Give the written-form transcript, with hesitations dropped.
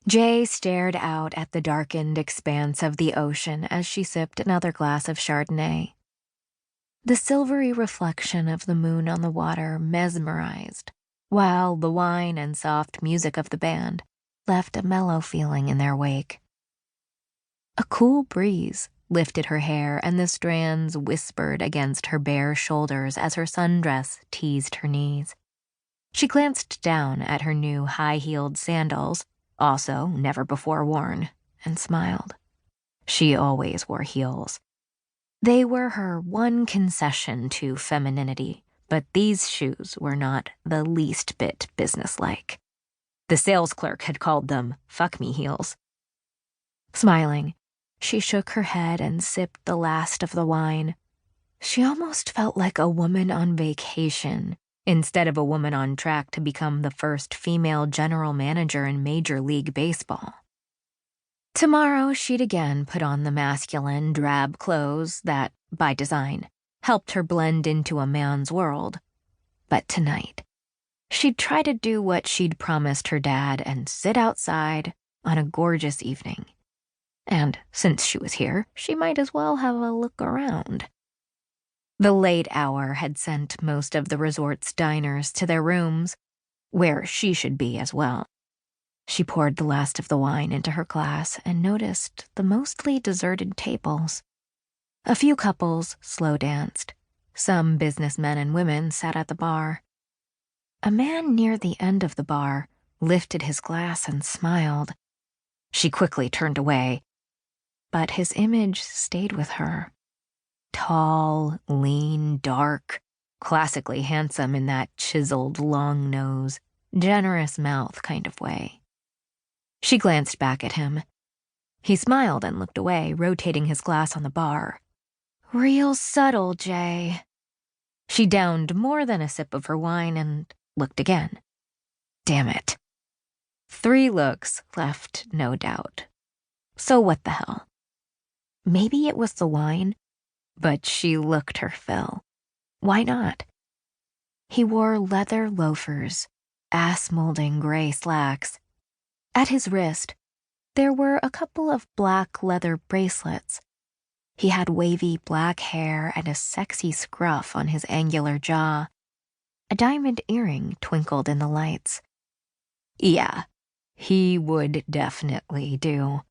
Jaye stared out at the darkened expanse of the ocean as she sipped another glass of Chardonnay. The silvery reflection of the moon on the water mesmerized, while the wine and soft music of the band left a mellow feeling in their wake. A cool breeze lifted her hair, and the strands whispered against her bare shoulders as her sundress teased her knees. She glanced down at her new high-heeled sandals, also never before worn, and smiled. She always wore heels. They were her one concession to femininity, but these shoes were not the least bit businesslike. The sales clerk had called them fuck-me heels. Smiling, she shook her head and sipped the last of the wine. She almost felt like a woman on vacation, instead of a woman on track to become the first female general manager in Major League Baseball. Tomorrow, she'd again put on the masculine, drab clothes that, by design, helped her blend into a man's world. But tonight, she'd try to do what she'd promised her dad and sit outside on a gorgeous evening. And since she was here, she might as well have a look around. The late hour had sent most of the resort's diners to their rooms, where she should be as well. She poured the last of the wine into her glass and noticed the mostly deserted tables. A few couples slow danced. Some businessmen and women sat at the bar. A man near the end of the bar lifted his glass and smiled. She quickly turned away, but his image stayed with her. Tall, lean, dark, classically handsome in that chiseled long nose, generous mouth kind of way. She glanced back at him. He smiled and looked away, rotating his glass on the bar. Real subtle, Jaye. She downed more than a sip of her wine and looked again. Damn it. 3 looks left no doubt. So what the hell? Maybe it was the wine, but she looked her fill. Why not? He wore leather loafers, ass-molding gray slacks. At his wrist, there were a couple of black leather bracelets. He had wavy black hair and a sexy scruff on his angular jaw. A diamond earring twinkled in the lights. Yeah, he would definitely do.